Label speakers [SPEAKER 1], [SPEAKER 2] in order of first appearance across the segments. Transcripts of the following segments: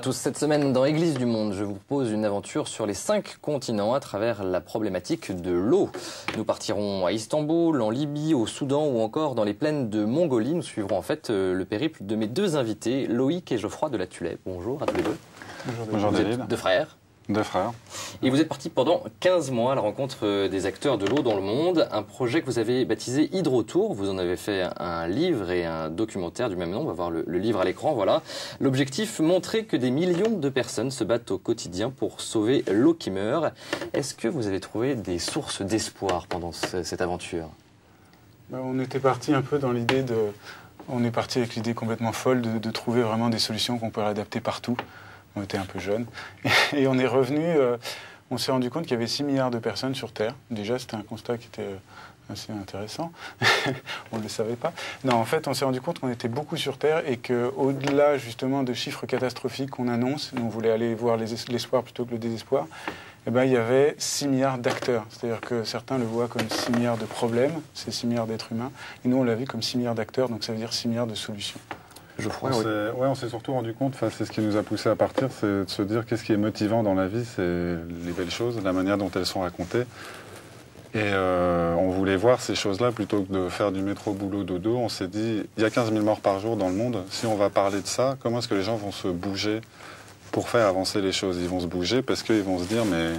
[SPEAKER 1] tous, cette semaine dans Église du Monde, je vous propose une aventure sur les 5 continents à travers la problématique de l'eau. Nous partirons à Istanbul, en Libye, au Soudan ou encore dans les plaines de Mongolie. Nous suivrons en fait le périple de mes deux invités, Loïc et Geoffroy de la Tulève. Bonjour à tous les deux.
[SPEAKER 2] Bonjour
[SPEAKER 1] Vous
[SPEAKER 2] David.
[SPEAKER 1] êtes deux frères.
[SPEAKER 2] Deux frères.
[SPEAKER 1] Et vous êtes partis pendant 15 mois à la rencontre des acteurs de l'eau dans le monde. Un projet que vous avez baptisé Hydrotour. Vous en avez fait un livre et un documentaire du même nom. On va voir le livre à l'écran. Voilà. L'objectif, montrer que des millions de personnes se battent au quotidien pour sauver l'eau qui meurt. Est-ce que vous avez trouvé des sources d'espoir pendant cette aventure?
[SPEAKER 3] On était parti un peu dans l'idée de... On est parti avec l'idée complètement folle de trouver vraiment des solutions qu'on pourrait adapter partout. On était un peu jeunes. Et on est revenu, on s'est rendu compte qu'il y avait 6 milliards de personnes sur Terre. Déjà, c'était un constat qui était assez intéressant. On ne le savait pas. Non, en fait, on s'est rendu compte qu'on était beaucoup sur Terre et qu'au-delà, justement, de chiffres catastrophiques qu'on annonce, nous, on voulait aller voir l'espoir plutôt que le désespoir, eh ben, il y avait 6 milliards d'acteurs. C'est-à-dire que certains le voient comme 6 milliards de problèmes, c'est 6 milliards d'êtres humains. Et nous, on l'a vu comme 6 milliards d'acteurs, donc ça veut dire 6 milliards de solutions.
[SPEAKER 2] On s'est surtout rendu compte, c'est ce qui nous a poussé à partir, c'est de se dire qu'est-ce qui est motivant dans la vie, c'est les belles choses, la manière dont elles sont racontées. Et on voulait voir ces choses-là plutôt que de faire du métro boulot dodo. On s'est dit, il y a 15 000 morts par jour dans le monde. Si on va parler de ça, comment est-ce que les gens vont se bouger pour faire avancer les choses? Ils vont se bouger parce qu'ils vont se dire, mais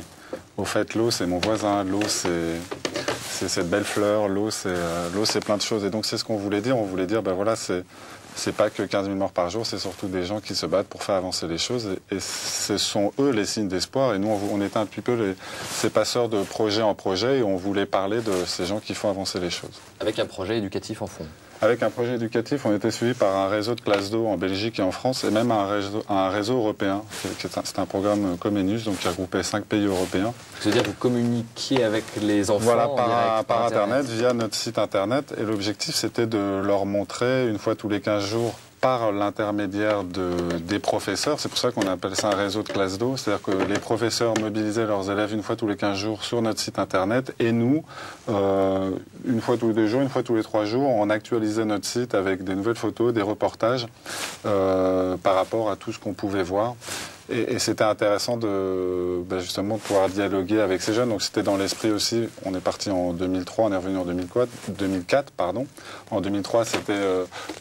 [SPEAKER 2] au fait, l'eau, c'est mon voisin, l'eau, c'est cette belle fleur, l'eau, c'est plein de choses. Et donc, c'est ce qu'on voulait dire. On voulait dire, ben voilà, c'est pas que 15 000 morts par jour, c'est surtout des gens qui se battent pour faire avancer les choses. Et ce sont eux les signes d'espoir. Et nous, on était un petit peu ces passeurs de projet en projet et on voulait parler de ces gens qui font avancer les choses.
[SPEAKER 1] Avec un projet éducatif en fond.
[SPEAKER 2] Avec un projet éducatif, on était suivi par un réseau de classes d'eau en Belgique et en France et même un réseau européen. C'est un programme Comenius, donc qui regroupait 5 pays européens.
[SPEAKER 1] C'est-à-dire que vous communiquiez avec les enfants
[SPEAKER 2] voilà,
[SPEAKER 1] en direct,
[SPEAKER 2] par Internet, via notre site Internet. Et l'objectif, c'était de leur montrer, une fois tous les 15 jours, par l'intermédiaire des professeurs. C'est pour ça qu'on appelle ça un réseau de classes d'eau. C'est-à-dire que les professeurs mobilisaient leurs élèves une fois tous les 15 jours sur notre site Internet. Et nous, une fois tous les 2 jours, une fois tous les 3 jours, on actualisait notre site avec des nouvelles photos, des reportages par rapport à tout ce qu'on pouvait voir. Et c'était intéressant justement de pouvoir dialoguer avec ces jeunes. Donc c'était dans l'esprit aussi, on est parti en 2003, on est revenu en 2004. En 2003, c'était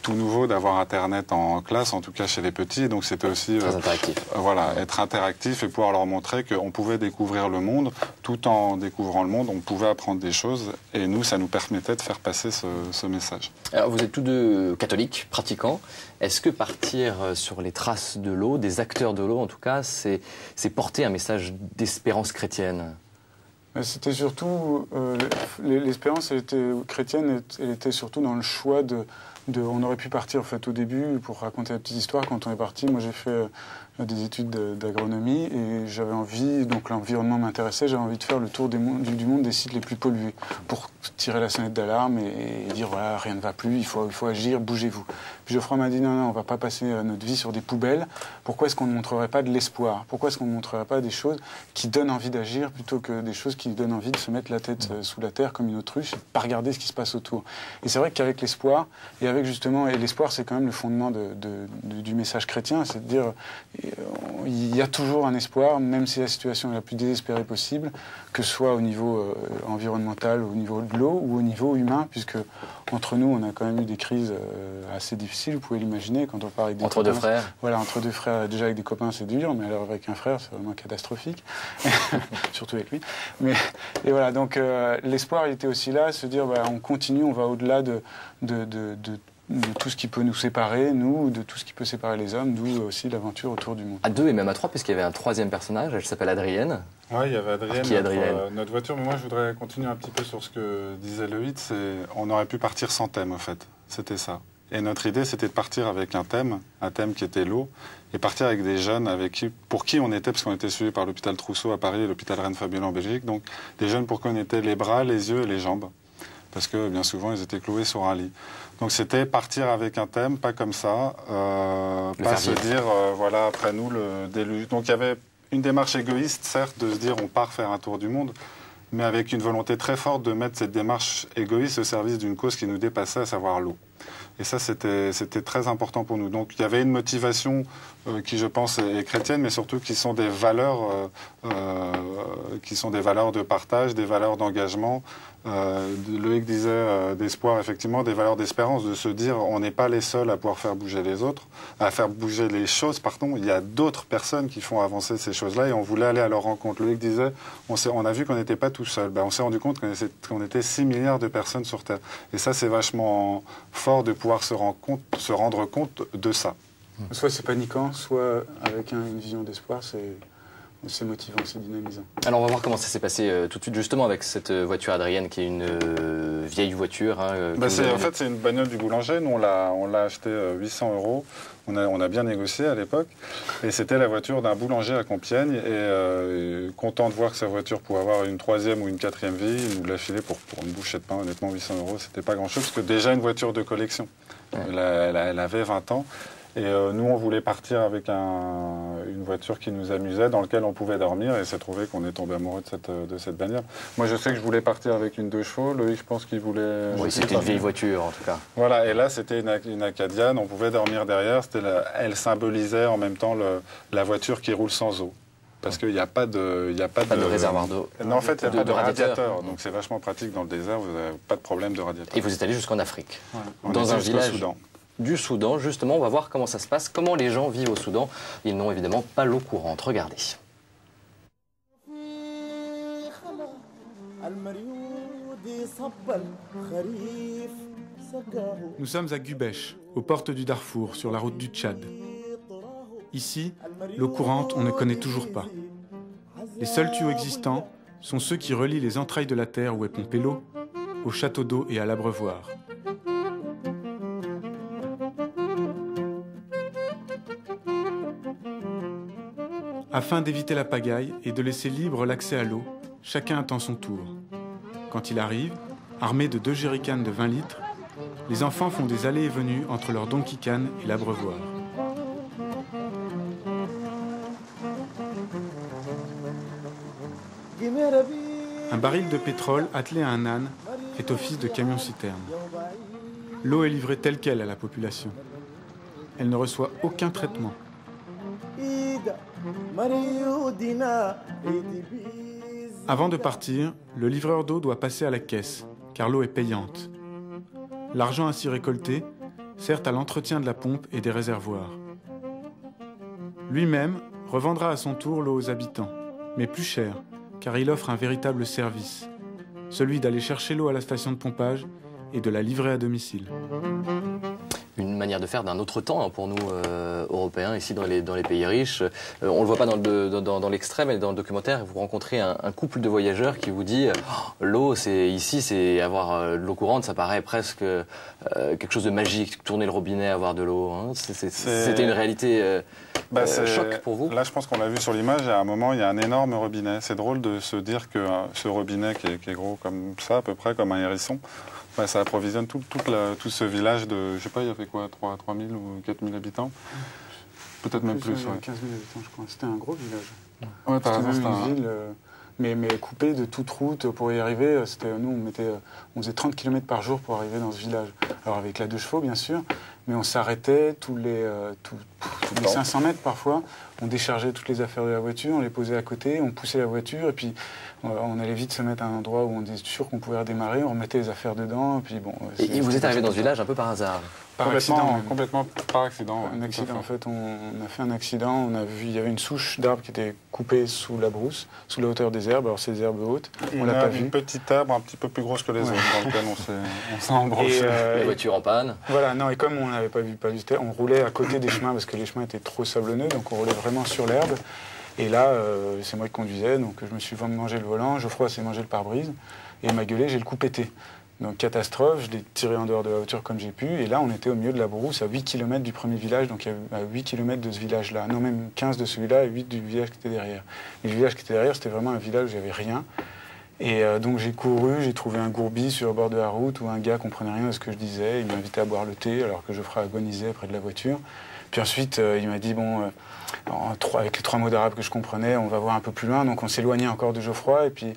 [SPEAKER 2] tout nouveau d'avoir Internet en classe, en tout cas chez les petits. Donc c'était aussi
[SPEAKER 1] très interactif.
[SPEAKER 2] Voilà, être interactif et pouvoir leur montrer qu'on pouvait découvrir le monde. Tout en découvrant le monde, on pouvait apprendre des choses. Et nous, ça nous permettait de faire passer ce message.
[SPEAKER 1] Alors vous êtes tous deux catholiques, pratiquants. Est-ce que partir sur les traces de l'eau, des acteurs de l'eau en tout cas, c'est porter un message d'espérance chrétienne?
[SPEAKER 3] C'était surtout, l'espérance chrétienne, elle était surtout dans le choix on aurait pu partir en fait au début pour raconter la petite histoire. Quand on est parti, moi j'ai fait des études d'agronomie et j'avais envie, donc l'environnement m'intéressait, j'avais envie de faire le tour du monde des sites les plus pollués pour tirer la sonnette d'alarme et dire voilà, rien ne va plus, il faut agir, bougez-vous. Puis Geoffroy m'a dit non, on ne va pas passer notre vie sur des poubelles, pourquoi est-ce qu'on ne montrerait pas de l'espoir? Pourquoi est-ce qu'on ne montrerait pas des choses qui donnent envie d'agir plutôt que des choses qui donnent envie de se mettre la tête sous la terre comme une autruche et de ne pas regarder ce qui se passe autour? Et c'est vrai qu'avec l'espoir, et l'espoir c'est quand même le fondement du message chrétien, c'est de dire il y a toujours un espoir, même si la situation est la plus désespérée possible, que ce soit au niveau environnemental, au niveau de l'eau ou au niveau humain, puisque entre nous, on a quand même eu des crises assez difficiles, vous pouvez l'imaginer, quand on parle avec des
[SPEAKER 1] copains. Entre deux frères.
[SPEAKER 3] Voilà, entre deux frères, déjà avec des copains c'est dur, mais alors avec un frère c'est vraiment catastrophique, surtout avec lui. Et voilà, donc l'espoir il était aussi là, se dire on continue, on va au-delà de tout ce qui peut nous séparer, nous, de tout ce qui peut séparer les hommes, d'où aussi l'aventure autour du monde.
[SPEAKER 1] À 2 et même à 3, puisqu'il y avait un 3e personnage, elle s'appelle Adrienne.
[SPEAKER 2] Oui, il y avait Adrienne,
[SPEAKER 1] qui est Adrienne
[SPEAKER 2] notre voiture, mais moi je voudrais continuer un petit peu sur ce que disait Loïc, on aurait pu partir sans thème en fait, c'était ça. Et notre idée c'était de partir avec un thème qui était l'eau, et partir avec des jeunes pour qui on était, parce qu'on était suivis par l'hôpital Trousseau à Paris et l'hôpital Reine-Fabiola en Belgique, donc des jeunes pour qui on était les bras, les yeux et les jambes. Parce que bien souvent, ils étaient cloués sur un lit. Donc c'était partir avec un thème, pas comme ça, pas se dire, voilà, après nous, le déluge. Donc il y avait une démarche égoïste, certes, de se dire, on part faire un tour du monde, mais avec une volonté très forte de mettre cette démarche égoïste au service d'une cause qui nous dépassait, à savoir l'eau. Et ça, c'était très important pour nous. Donc, il y avait une motivation qui, je pense, est chrétienne, mais surtout qui sont des valeurs de partage, des valeurs d'engagement. Loïc disait d'espoir, effectivement, des valeurs d'espérance, de se dire on n'est pas les seuls à pouvoir faire bouger les autres, à faire bouger les choses, pardon. Il y a d'autres personnes qui font avancer ces choses-là et on voulait aller à leur rencontre. Loïc disait on a vu qu'on n'était pas tout seul. Ben, on s'est rendu compte qu'on était 6 milliards de personnes sur Terre. Et ça, c'est vachement fort de pouvoir se rendre compte de ça.
[SPEAKER 3] Soit c'est paniquant, soit avec une vision d'espoir, c'est motivant, c'est dynamisant.
[SPEAKER 1] Alors on va voir comment ça s'est passé tout de suite justement avec cette voiture Adrienne qui est une vieille voiture. Hein,
[SPEAKER 2] en fait c'est une bagnole du boulanger, nous on l'a acheté 800 €, on a bien négocié à l'époque et c'était la voiture d'un boulanger à Compiègne et content de voir que sa voiture pouvait avoir une 3e ou une 4e vie, il nous l'a filé pour une bouchée de pain, honnêtement 800 € c'était pas grand chose parce que déjà une voiture de collection, elle avait 20 ans. Et nous, on voulait partir avec une voiture qui nous amusait, dans laquelle on pouvait dormir, et c'est trouvé qu'on est tombé amoureux de cette bagnole. Moi, je sais que je voulais partir avec une 2 chevaux. Loïc, je pense qu'il voulait...
[SPEAKER 1] Oui, c'était une vieille voiture, en tout cas.
[SPEAKER 2] Voilà, et là, c'était une Acadiane, on pouvait dormir derrière. Elle symbolisait en même temps la voiture qui roule sans eau. Parce qu'il n'y a pas de...
[SPEAKER 1] Pas de réservoir d'eau.
[SPEAKER 2] Non, en fait, il n'y a pas de radiateur. Donc c'est vachement pratique dans le désert, vous n'avez pas de problème de radiateur.
[SPEAKER 1] Et vous êtes allé jusqu'en Afrique,
[SPEAKER 2] ouais.
[SPEAKER 1] Dans un village
[SPEAKER 2] Soudan.
[SPEAKER 1] Du Soudan, justement, on va voir comment ça se passe, comment les gens vivent au Soudan. Ils n'ont évidemment pas l'eau courante. Regardez.
[SPEAKER 4] Nous sommes à Gubèche, aux portes du Darfour, sur la route du Tchad. Ici, l'eau courante, on ne connaît toujours pas. Les seuls tuyaux existants sont ceux qui relient les entrailles de la terre où est pompée l'eau, au château d'eau et à l'abreuvoir. Afin d'éviter la pagaille et de laisser libre l'accès à l'eau, chacun attend son tour. Quand il arrive, armé de 2 jerrycans de 20 litres, les enfants font des allées et venues entre leur donkey can et l'abreuvoir. Un baril de pétrole attelé à un âne fait office de camion-citerne. L'eau est livrée telle quelle à la population. Elle ne reçoit aucun traitement. Avant de partir, le livreur d'eau doit passer à la caisse, car l'eau est payante. L'argent ainsi récolté sert à l'entretien de la pompe et des réservoirs. Lui-même revendra à son tour l'eau aux habitants, mais plus cher, car il offre un véritable service, celui d'aller chercher l'eau à la station de pompage et de la livrer à domicile.
[SPEAKER 1] Une manière de faire d'un autre temps hein, pour nous, Européens, ici dans les pays riches. On ne le voit pas dans l'extrait, mais dans le documentaire, vous rencontrez un couple de voyageurs qui vous dit l'eau, ici, c'est avoir de l'eau courante, ça paraît presque quelque chose de magique, tourner le robinet, avoir de l'eau. Hein. C'était une réalité choc pour vous?
[SPEAKER 2] Là, je pense qu'on l'a vu sur l'image, à un moment, il y a un énorme robinet. C'est drôle de se dire que ce robinet qui est gros comme ça, à peu près, comme un hérisson, bah, ça approvisionne tout ce village de, je sais pas, il y avait quoi, 3 000 ou 4 000 habitants? Peut-être même plus.
[SPEAKER 3] 15 000 habitants, je crois. C'était un gros village.
[SPEAKER 2] Ouais, t'as raison,
[SPEAKER 3] c'était une ville, mais coupée de toute route pour y arriver. Nous, on faisait 30 km par jour pour arriver dans ce village. Alors avec la 2 chevaux, bien sûr, mais on s'arrêtait tous les 500 mètres parfois. On déchargeait toutes les affaires de la voiture, on les posait à côté, on poussait la voiture, et puis on allait vite se mettre à un endroit où on était sûr qu'on pouvait redémarrer, on remettait les affaires dedans, et puis bon...
[SPEAKER 1] Et vous êtes arrivé dans ce village un peu par hasard?
[SPEAKER 2] Complètement par accident.
[SPEAKER 3] Un accident, en fait, on a fait un accident, on a vu, il y avait une souche d'arbre qui était coupée sous la brousse, sous la hauteur des herbes, alors c'est des herbes hautes, on l'a pas vu.
[SPEAKER 2] Une petite arbre un petit peu plus grosse que les autres, dans lequel on s'est embranché.
[SPEAKER 1] La voiture en panne.
[SPEAKER 3] Voilà, non, et comme on n'avait pas vu on roulait à côté des chemins, parce que les chemins étaient trop sablonneux, donc on roulait vraiment sur l'herbe. Et là, c'est moi qui conduisais, donc je me suis mangé le volant, Geoffroy s'est mangé le pare-brise, et il m'a gueulé, j'ai le coup pété. Donc catastrophe, je l'ai tiré en dehors de la voiture comme j'ai pu, et là on était au milieu de la brousse, à 8 km du premier village, donc à 8 km de ce village-là, non même 15 de celui-là, et 8 du village qui était derrière. Et le village qui était derrière, c'était vraiment un village où il n'y avait rien. Et donc j'ai couru, j'ai trouvé un gourbi sur le bord de la route, où un gars comprenait rien de ce que je disais, il m'a invité à boire le thé, alors que Geoffroy agonisait près de la voiture. Puis ensuite, il m'a dit, bon, avec les 3 mots d'arabe que je comprenais, on va voir un peu plus loin, donc on s'éloignait encore de Geoffroy, et puis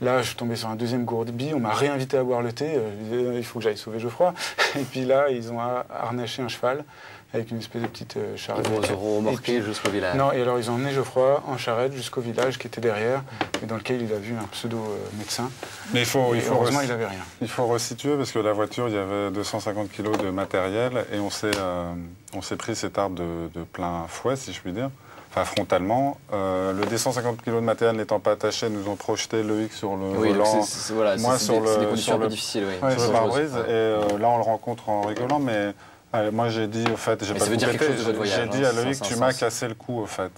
[SPEAKER 3] Là, je suis tombé sur un deuxième gourbi, on m'a réinvité à boire le thé, je disais, il faut que j'aille sauver Geoffroy. Et puis là, ils ont harnaché un cheval avec une espèce de petite charrette.
[SPEAKER 1] Ils vont remorquer jusqu'au village.
[SPEAKER 3] Non, et alors ils ont emmené Geoffroy en charrette jusqu'au village qui était derrière, et dans lequel il a vu un pseudo-médecin.
[SPEAKER 2] Mais
[SPEAKER 3] heureusement, il n'avait rien.
[SPEAKER 2] Il faut resituer parce que la voiture, il y avait 250 kg de matériel et on s'est pris cet arbre de plein fouet, si je puis dire. Enfin, frontalement. Le D150 kg de matériel n'étant pas attaché, nous ont projeté Loïc sur le volant,
[SPEAKER 1] voilà,
[SPEAKER 2] moi sur
[SPEAKER 1] des conditions un peu difficiles. Oui.
[SPEAKER 2] Sur le pare-brise. Et là, on le rencontre en rigolant, mais moi, j'ai dit, au fait, j'ai dit à Loïc, tu m'as cassé le cou, au fait.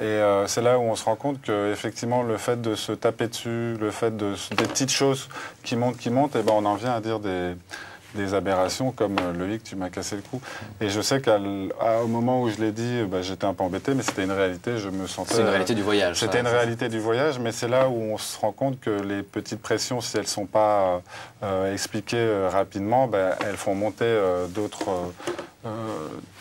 [SPEAKER 2] Et c'est là où on se rend compte qu'effectivement, le fait de se taper dessus, le fait des petites choses qui montent, et ben, on en vient à dire des aberrations comme Loïc, tu m'as cassé le cou. Et je sais qu'au moment où je l'ai dit, bah, j'étais un peu embêté, mais c'était une réalité, je me sentais...
[SPEAKER 1] C'est une réalité du voyage.
[SPEAKER 2] C'était une réalité du voyage, mais c'est là où on se rend compte que les petites pressions, si elles ne sont pas expliquées rapidement, bah, elles font monter d'autres...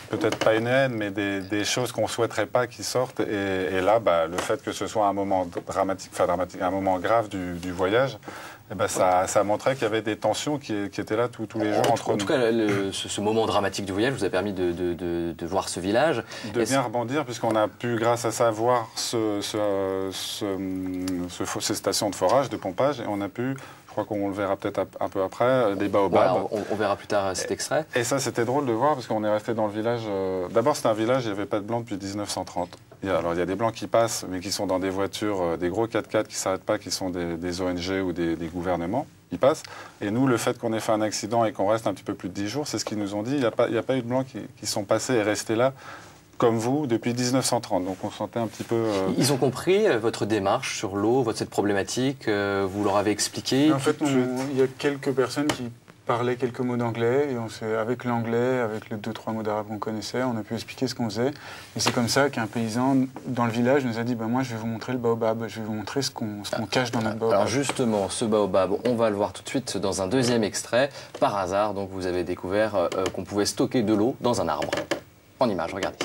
[SPEAKER 2] peut-être pas une haine, mais des choses qu'on ne souhaiterait pas qui sortent. Et là, bah, le fait que ce soit un moment dramatique, un moment grave du voyage, eh ben ça montrait qu'il y avait des tensions qui étaient là tous les jours entre nous.
[SPEAKER 1] En tout cas, ce moment dramatique du voyage vous a permis de voir ce village.
[SPEAKER 2] De bien rebondir, puisqu'on a pu, grâce à ça, voir ces stations de forage, de pompage, et on a pu... Je crois qu'on le verra peut-être un peu après, des baobabs.
[SPEAKER 1] Voilà, on verra plus tard cet extrait.
[SPEAKER 2] Et ça, c'était drôle de voir parce qu'on est resté dans le village. D'abord, c'est un village, il n'y avait pas de blancs depuis 1930. Alors, il y a des blancs qui passent, mais qui sont dans des voitures, des gros 4x4 qui ne s'arrêtent pas, qui sont des ONG ou des gouvernements. Ils passent. Et nous, le fait qu'on ait fait un accident et qu'on reste un petit peu plus de 10 jours, c'est ce qu'ils nous ont dit. Il n'y a pas eu de blancs qui sont passés et restés là, comme vous, depuis 1930. Donc on sentait un petit peu...
[SPEAKER 1] Ils ont compris votre démarche sur l'eau, cette problématique, vous leur avez expliqué?
[SPEAKER 3] En fait, il y a quelques personnes qui parlaient quelques mots d'anglais, et avec l'anglais, avec les 2-3 mots d'arabe qu'on connaissait, on a pu expliquer ce qu'on faisait. Et c'est comme ça qu'un paysan dans le village nous a dit, moi je vais vous montrer le baobab, je vais vous montrer ce qu'on cache dans notre baobab.
[SPEAKER 1] Alors justement, ce baobab, on va le voir tout de suite dans un deuxième extrait. Par hasard, donc vous avez découvert qu'on pouvait stocker de l'eau dans un arbre. En image, regardez.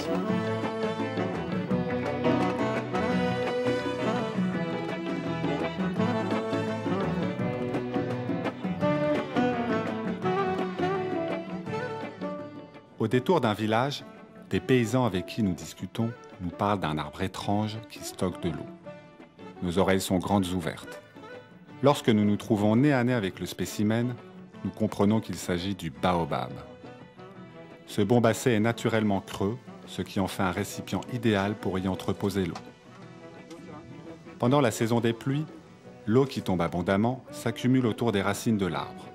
[SPEAKER 5] Au détour d'un village, des paysans avec qui nous discutons nous parlent d'un arbre étrange qui stocke de l'eau. Nos oreilles sont grandes ouvertes. Lorsque nous nous trouvons nez à nez avec le spécimen, nous comprenons qu'il s'agit du baobab. Ce bombacé est naturellement creux, ce qui en fait un récipient idéal pour y entreposer l'eau. Pendant la saison des pluies, l'eau qui tombe abondamment s'accumule autour des racines de l'arbre.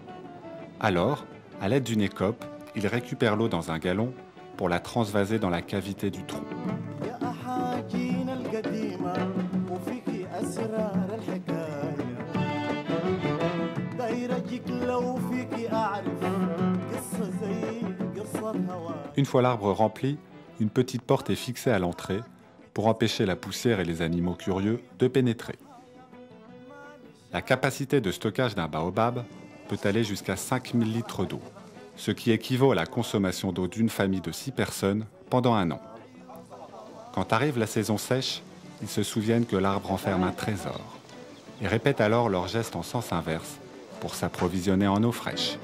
[SPEAKER 5] Alors, à l'aide d'une écope, il récupère l'eau dans un galon pour la transvaser dans la cavité du tronc. Une fois l'arbre rempli, une petite porte est fixée à l'entrée pour empêcher la poussière et les animaux curieux de pénétrer. La capacité de stockage d'un baobab peut aller jusqu'à 5000 litres d'eau, ce qui équivaut à la consommation d'eau d'une famille de 6 personnes pendant un an. Quand arrive la saison sèche, ils se souviennent que l'arbre renferme un trésor et répètent alors leurs gestes en sens inverse pour s'approvisionner en eau fraîche.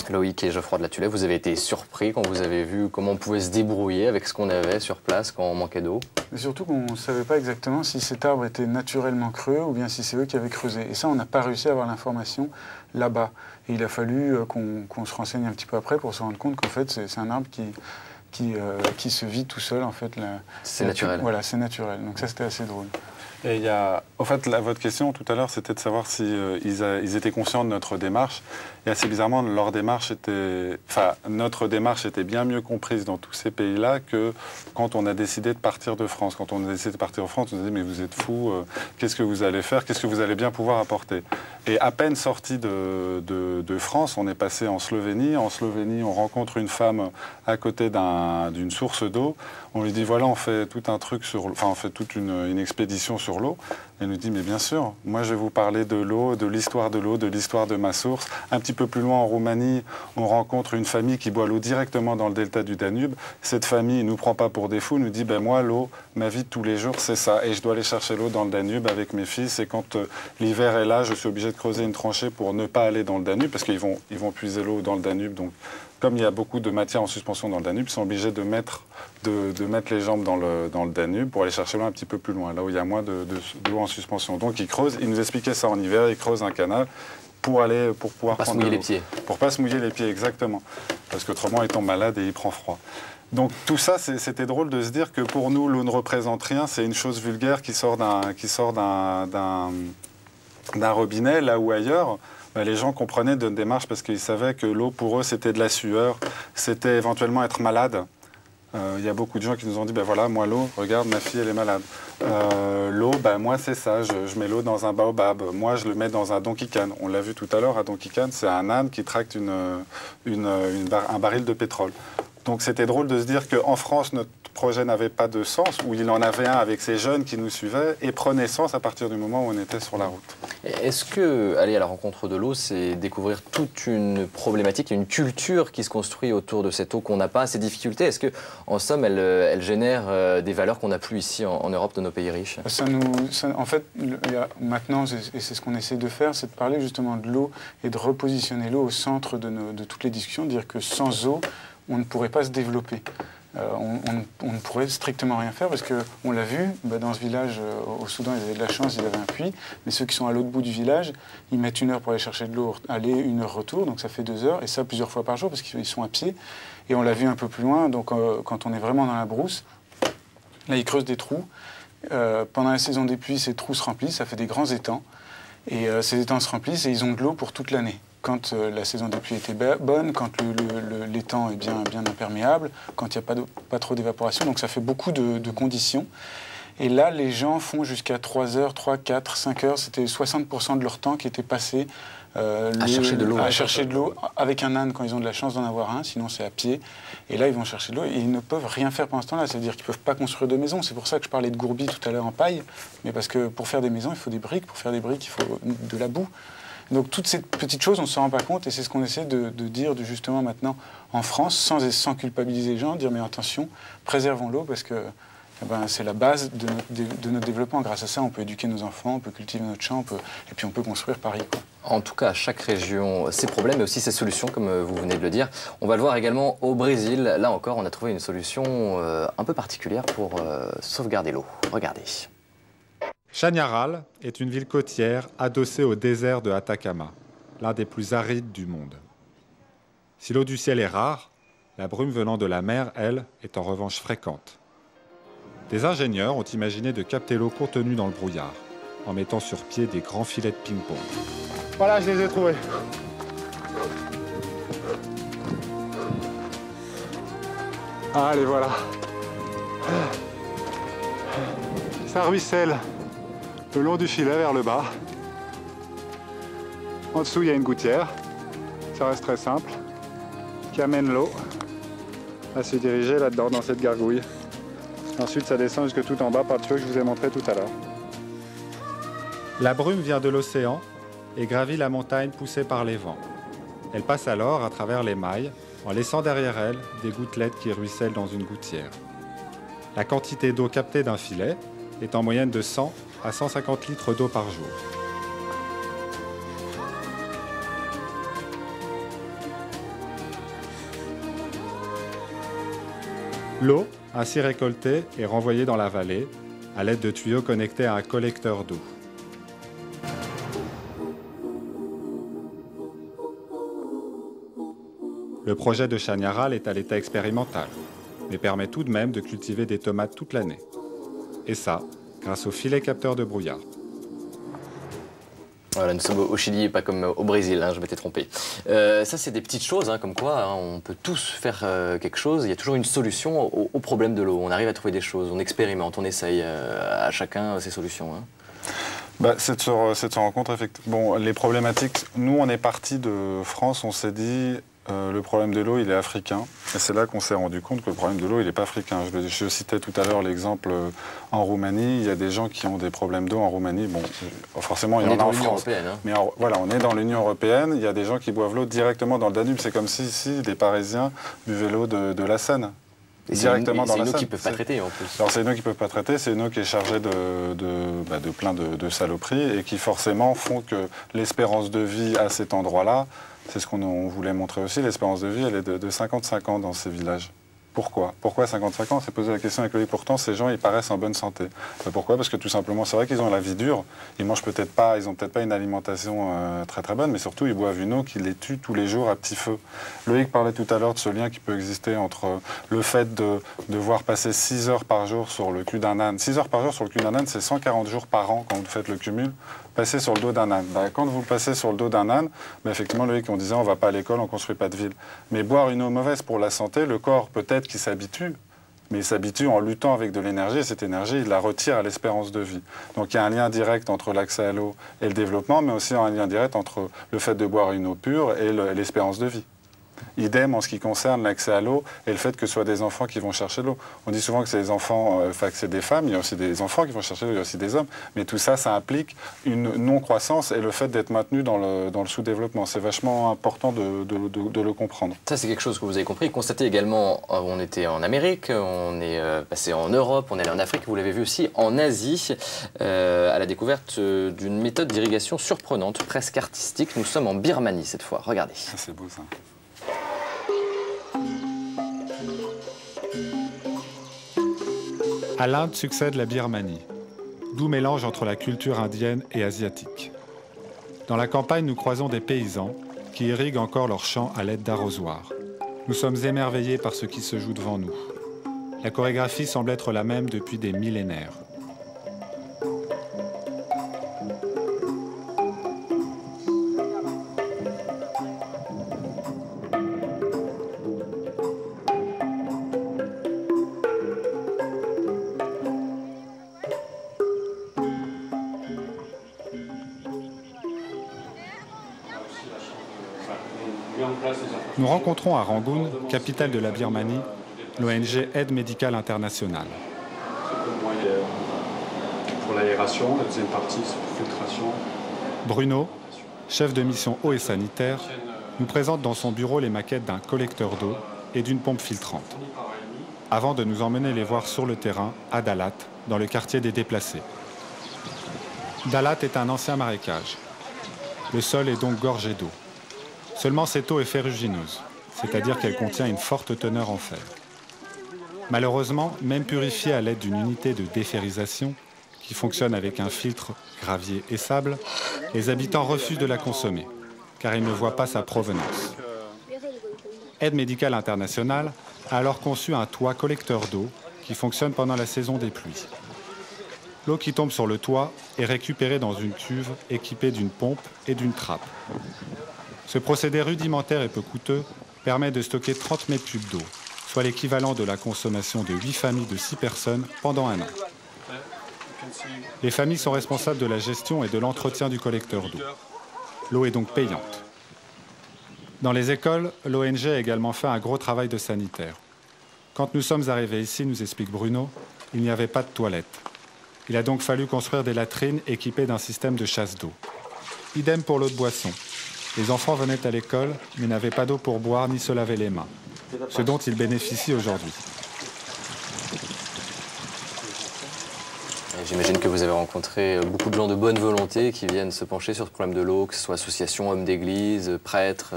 [SPEAKER 1] Loïc et Geoffroy de la Tulle, vous avez été surpris quand vous avez vu comment on pouvait se débrouiller avec ce qu'on avait sur place quand on manquait d'eau?
[SPEAKER 3] Et surtout qu'on ne savait pas exactement si cet arbre était naturellement creux ou bien si c'est eux qui avaient creusé. Et ça, on n'a pas réussi à avoir l'information là-bas. Et il a fallu qu'on se renseigne un petit peu après pour se rendre compte qu'en fait, c'est un arbre qui se vit tout seul. En fait,
[SPEAKER 1] c'est naturel.
[SPEAKER 3] Voilà, c'est naturel. Donc ça, c'était assez drôle.
[SPEAKER 2] Et il y a, en fait, votre question tout à l'heure, c'était de savoir si ils étaient conscients de notre démarche. Et assez bizarrement, leur démarche était, notre démarche était bien mieux comprise dans tous ces pays-là que quand on a décidé de partir de France. Quand on a décidé de partir en France, on a dit mais vous êtes fous, qu'est-ce que vous allez faire, qu'est-ce que vous allez bien pouvoir apporter. Et à peine sorti de France, on est passé en Slovénie. En Slovénie, on rencontre une femme à côté d'une source d'eau. On lui dit voilà, on fait tout un truc on fait toute une expédition sur l'eau. Elle nous dit, mais bien sûr, moi je vais vous parler de l'eau, de l'histoire de ma source. Un petit peu plus loin en Roumanie, on rencontre une famille qui boit l'eau directement dans le delta du Danube. Cette famille ne nous prend pas pour des fous, nous dit, ben moi l'eau, ma vie de tous les jours c'est ça. Et je dois aller chercher l'eau dans le Danube avec mes fils. Et quand l'hiver est là, je suis obligé de creuser une tranchée pour ne pas aller dans le Danube, parce qu'ils vont puiser l'eau dans le Danube. Donc, comme il y a beaucoup de matière en suspension dans le Danube, ils sont obligés de mettre les jambes dans le Danube pour aller chercher l'eau un petit peu plus loin, là où il y a moins d'eau en suspension. Donc ils creusent, ils nous expliquaient ça en hiver, ils creusent un canal pour pouvoir
[SPEAKER 1] pas se mouiller les pieds.
[SPEAKER 2] Pour pas se mouiller les pieds, exactement. Parce qu'autrement, ils tombent malades et il prend froid. Donc tout ça, c'était drôle de se dire que pour nous, l'eau ne représente rien, c'est une chose vulgaire qui sort d'un robinet, là ou ailleurs. Ben, les gens comprenaient de démarche parce qu'ils savaient que l'eau, pour eux, c'était de la sueur, c'était éventuellement être malade. Il y a beaucoup de gens qui nous ont dit, ben voilà, moi l'eau, regarde, ma fille, elle est malade. L'eau, ben moi c'est ça, je mets l'eau dans un baobab, moi je le mets dans un Donkey Khan. On l'a vu tout à l'heure, à Donkey Khan, c'est un âne qui tracte un baril de pétrole. Donc c'était drôle de se dire qu'en France, notre projet n'avait pas de sens, où il en avait un avec ces jeunes qui nous suivaient, et prenait sens à partir du moment où on était sur la route.
[SPEAKER 1] Est-ce que aller à la rencontre de l'eau, c'est découvrir toute une problématique, une culture qui se construit autour de cette eau qu'on n'a pas, ces difficultés? Est-ce que, en somme, elle génère des valeurs qu'on n'a plus ici en Europe, de nos pays riches?
[SPEAKER 3] En fait, maintenant, et c'est ce qu'on essaie de faire, c'est de parler justement de l'eau et de repositionner l'eau au centre de toutes les discussions, dire que sans eau, on ne pourrait pas se développer. On ne pourrait strictement rien faire parce qu'on l'a vu, dans ce village au Soudan, ils avaient de la chance, ils avaient un puits, mais ceux qui sont à l'autre bout du village, ils mettent 1 heure pour aller chercher de l'eau, aller 1 heure retour, donc ça fait 2 heures, et ça plusieurs fois par jour parce qu'ils sont à pied. Et on l'a vu un peu plus loin, donc quand on est vraiment dans la brousse, là ils creusent des trous. Pendant la saison des pluies, ces trous se remplissent, ça fait des grands étangs, et ces étangs se remplissent et ils ont de l'eau pour toute l'année. Quand la saison des pluies était bonne, quand l'étang est bien imperméable, quand il n'y a pas trop d'évaporation. Donc ça fait beaucoup de conditions. Et là, les gens font jusqu'à 3 heures, 3, 4, 5 heures. C'était 60% de leur temps qui était passé à chercher de l'eau avec un âne quand ils ont de la chance d'en avoir un, sinon c'est à pied. Et là, ils vont chercher de l'eau et ils ne peuvent rien faire pendant ce temps-là. C'est-à-dire qu'ils ne peuvent pas construire de maison. C'est pour ça que je parlais de gourbi tout à l'heure en paille. Mais parce que pour faire des maisons, il faut des briques. Pour faire des briques, il faut de la boue. Donc toutes ces petites choses, on ne se rend pas compte, et c'est ce qu'on essaie de dire justement maintenant en France, sans culpabiliser les gens, dire mais attention, préservons l'eau parce que c'est la base de notre développement. Grâce à ça, on peut éduquer nos enfants, on peut cultiver notre champ, et puis on peut construire Paris, quoi.
[SPEAKER 1] En tout cas, chaque région, ses problèmes, mais aussi ses solutions, comme vous venez de le dire. On va le voir également au Brésil. Là encore, on a trouvé une solution un peu particulière pour sauvegarder l'eau. Regardez.
[SPEAKER 5] Chañaral est une ville côtière adossée au désert de Atacama, l'un des plus arides du monde. Si l'eau du ciel est rare, la brume venant de la mer, elle, est en revanche fréquente. Des ingénieurs ont imaginé de capter l'eau contenue dans le brouillard, en mettant sur pied des grands filets de ping-pong.
[SPEAKER 2] Voilà, je les ai trouvés. Allez, voilà. Ça ruisselle le long du filet vers le bas. En dessous, il y a une gouttière. Ça reste très simple. Qui amène l'eau à se diriger là-dedans, dans cette gargouille. Ensuite, ça descend jusque tout en bas par le tuyau que je vous ai montré tout à l'heure.
[SPEAKER 5] La brume vient de l'océan et gravit la montagne poussée par les vents. Elle passe alors à travers les mailles, en laissant derrière elle des gouttelettes qui ruissellent dans une gouttière. La quantité d'eau captée d'un filet est en moyenne de 100 à 150 litres d'eau par jour. L'eau, ainsi récoltée, est renvoyée dans la vallée à l'aide de tuyaux connectés à un collecteur d'eau. Le projet de Chañaral est à l'état expérimental, mais permet tout de même de cultiver des tomates toute l'année. Et ça, grâce au filet capteur de brouillard.
[SPEAKER 1] Voilà, nous sommes au Chili et pas comme au Brésil, je m'étais trompé. Ça, c'est des petites choses, comme quoi on peut tous faire quelque chose. Il y a toujours une solution au problème de l'eau. On arrive à trouver des choses, on expérimente, on essaye à chacun ses solutions.
[SPEAKER 2] Cette rencontre, effectivement. Bon, les problématiques, nous, on est parti de France, on s'est dit, le problème de l'eau, il est africain. Et c'est là qu'on s'est rendu compte que le problème de l'eau, il n'est pas africain. Je citais tout à l'heure l'exemple en Roumanie. Il y a des gens qui ont des problèmes d'eau en Roumanie. Bon, forcément, il y en a en France.
[SPEAKER 1] Hein.
[SPEAKER 2] Mais voilà, on est dans l'Union européenne. Il y a des gens qui boivent l'eau directement dans le Danube. C'est comme si ici, des Parisiens buvaient l'eau de la Seine.
[SPEAKER 1] Directement dans la Seine. C'est une eau qu'ils ne peuvent pas traiter en plus.
[SPEAKER 2] Alors c'est une eau qu'ils ne peuvent pas traiter. C'est une eau qui est chargée de plein de saloperies et qui forcément font que l'espérance de vie à cet endroit-là, c'est ce qu'on voulait montrer aussi, l'espérance de vie, elle est de 55 ans dans ces villages. Pourquoi ? Pourquoi 55 ans ? On s'est posé la question avec Loïc. Pourtant, ces gens, ils paraissent en bonne santé. Pourquoi ? Parce que tout simplement, c'est vrai qu'ils ont la vie dure. Ils mangent peut-être pas, ils ont peut-être pas une alimentation très très bonne, mais surtout, ils boivent une eau qui les tue tous les jours à petit feu. Loïc parlait tout à l'heure de ce lien qui peut exister entre le fait de devoir passer 6 heures par jour sur le cul d'un âne. 6 heures par jour sur le cul d'un âne, c'est 140 jours par an quand vous faites le cumul. Passer sur le dos d'un âne. Quand vous passez sur le dos d'un âne, effectivement, Loïc, on disait on ne va pas à l'école, on ne construit pas de ville. Mais boire une eau mauvaise pour la santé, le corps peut-être qu'il s'habitue, mais il s'habitue en luttant avec de l'énergie, et cette énergie, il la retire à l'espérance de vie. Donc il y a un lien direct entre l'accès à l'eau et le développement, mais aussi un lien direct entre le fait de boire une eau pure et l'espérance de vie. Idem en ce qui concerne l'accès à l'eau et le fait que ce soit des enfants qui vont chercher de l'eau. On dit souvent que c'est des enfants, que c'est des femmes, il y a aussi des enfants qui vont chercher de l'eau, il y a aussi des hommes, mais tout ça, ça implique une non-croissance et le fait d'être maintenu dans le sous-développement. C'est vachement important de le comprendre.
[SPEAKER 1] Ça, c'est quelque chose que vous avez compris. Constaté également, on était en Amérique, on est passé en Europe, on est allé en Afrique, vous l'avez vu aussi en Asie, à la découverte d'une méthode d'irrigation surprenante, presque artistique. Nous sommes en Birmanie cette fois, regardez.
[SPEAKER 2] Ah, c'est beau ça.
[SPEAKER 5] À l'Inde succède la Birmanie, doux mélange entre la culture indienne et asiatique. Dans la campagne, nous croisons des paysans qui irriguent encore leurs champs à l'aide d'arrosoirs. Nous sommes émerveillés par ce qui se joue devant nous. La chorégraphie semble être la même depuis des millénaires. Nous rencontrons à Rangoon, capitale de la Birmanie, l'ONG Aide Médicale Internationale.
[SPEAKER 6] Pour l'aération, la deuxième partie, c'est pour filtration.
[SPEAKER 5] Bruno, chef de mission eau et sanitaire, nous présente dans son bureau les maquettes d'un collecteur d'eau et d'une pompe filtrante, avant de nous emmener les voir sur le terrain, à Dalat, dans le quartier des déplacés. Dalat est un ancien marécage. Le sol est donc gorgé d'eau. Seulement cette eau est ferrugineuse, c'est-à-dire qu'elle contient une forte teneur en fer. Malheureusement, même purifiée à l'aide d'une unité de déferrisation, qui fonctionne avec un filtre, gravier et sable, les habitants refusent de la consommer, car ils ne voient pas sa provenance. Aide Médicale Internationale a alors conçu un toit collecteur d'eau qui fonctionne pendant la saison des pluies. L'eau qui tombe sur le toit est récupérée dans une cuve équipée d'une pompe et d'une trappe. Ce procédé rudimentaire et peu coûteux permet de stocker 30 mètres cubes d'eau, soit l'équivalent de la consommation de 8 familles de 6 personnes pendant un an. Les familles sont responsables de la gestion et de l'entretien du collecteur d'eau. L'eau est donc payante. Dans les écoles, l'ONG a également fait un gros travail de sanitaire. Quand nous sommes arrivés ici, nous explique Bruno, il n'y avait pas de toilettes. Il a donc fallu construire des latrines équipées d'un système de chasse d'eau. Idem pour l'eau de boisson. Les enfants venaient à l'école, mais n'avaient pas d'eau pour boire ni se laver les mains, ce dont ils bénéficient aujourd'hui.
[SPEAKER 1] J'imagine que vous avez rencontré beaucoup de gens de bonne volonté qui viennent se pencher sur ce problème de l'eau, que ce soit associations, hommes d'église, prêtres.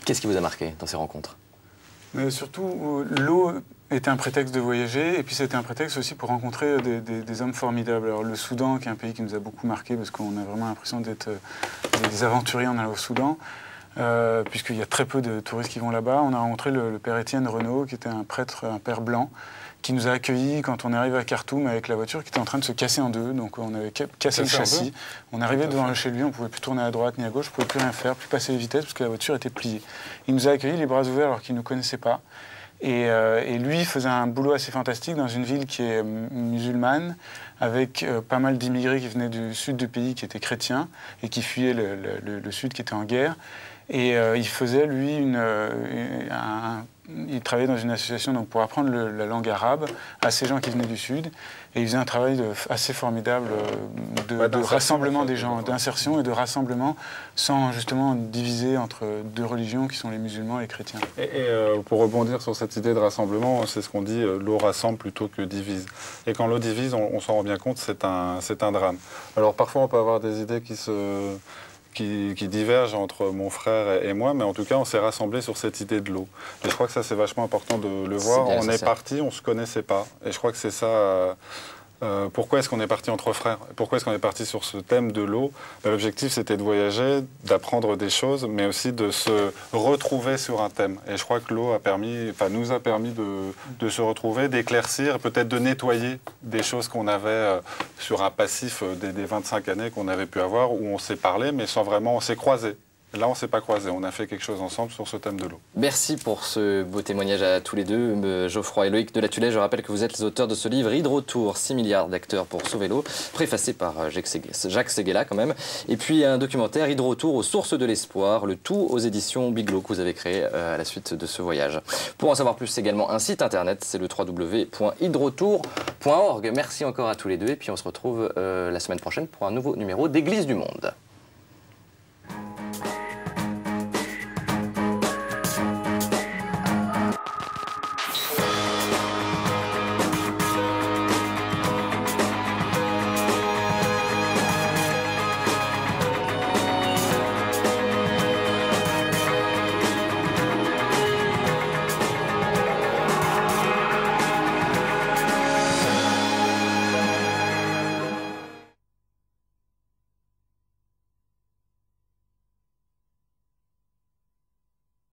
[SPEAKER 1] Qu'est-ce qui vous a marqué dans ces rencontres?
[SPEAKER 3] Mais surtout, l'eau était un prétexte de voyager, et puis c'était un prétexte aussi pour rencontrer des hommes formidables. Alors le Soudan, qui est un pays qui nous a beaucoup marqué, parce qu'on a vraiment l'impression d'être des aventuriers en allant au Soudan, puisqu'il y a très peu de touristes qui vont là-bas. On a rencontré le père Étienne Renaud, qui était un prêtre, un père blanc, qui nous a accueillis quand on est arrivé à Khartoum avec la voiture qui était en train de se casser en deux. Donc on avait cassé le châssis. On arrivait devant chez lui, on ne pouvait plus tourner à droite ni à gauche, on ne pouvait plus rien faire, plus passer les vitesses parce que la voiture était pliée. Il nous a accueillis les bras ouverts alors qu'il ne nous connaissait pas. Et lui faisait un boulot assez fantastique dans une ville qui est musulmane, avec pas mal d'immigrés qui venaient du sud du pays, qui étaient chrétiens, et qui fuyaient le sud qui était en guerre. Et il faisait, lui, il travaillait dans une association donc, pour apprendre la langue arabe à ces gens qui venaient du Sud. Et il faisait un travail assez formidable de rassemblement des gens, d'insertion et de rassemblement, sans justement diviser entre deux religions qui sont les musulmans et les chrétiens.
[SPEAKER 2] Et pour rebondir sur cette idée de rassemblement, c'est ce qu'on dit, l'eau rassemble plutôt que divise. Et quand l'eau divise, on s'en rend bien compte, c'est un drame. Alors parfois on peut avoir des idées qui divergent entre mon frère et moi, mais en tout cas, on s'est rassemblés sur cette idée de l'eau. Et je crois que ça, c'est vachement important de le voir. On est partis, on ne se connaissait pas. Et je crois que c'est ça... pourquoi est-ce qu'on est parti entre frères? Pourquoi est-ce qu'on est parti sur ce thème de l'eau? L'objectif, c'était de voyager, d'apprendre des choses, mais aussi de se retrouver sur un thème. Et je crois que l'eau nous a permis de se retrouver, d'éclaircir, peut-être de nettoyer des choses qu'on avait sur un passif des 25 années qu'on avait pu avoir, où on s'est parlé, mais sans vraiment, on s'est croisés. Là, on ne s'est pas croisés, on a fait quelque chose ensemble sur ce thème de l'eau.
[SPEAKER 1] Merci pour ce beau témoignage à tous les deux. Geoffroy et Loïc Delatullet, je rappelle que vous êtes les auteurs de ce livre Hydrotour, 6 milliards d'acteurs pour sauver l'eau, préfacé par Jacques Séguéla quand même. Et puis un documentaire Hydrotour aux sources de l'espoir, le tout aux éditions Biglow que vous avez créé à la suite de ce voyage. Pour en savoir plus, c'est également un site internet, c'est le www.hydrotour.org. Merci encore à tous les deux et puis on se retrouve la semaine prochaine pour un nouveau numéro d'Église du Monde.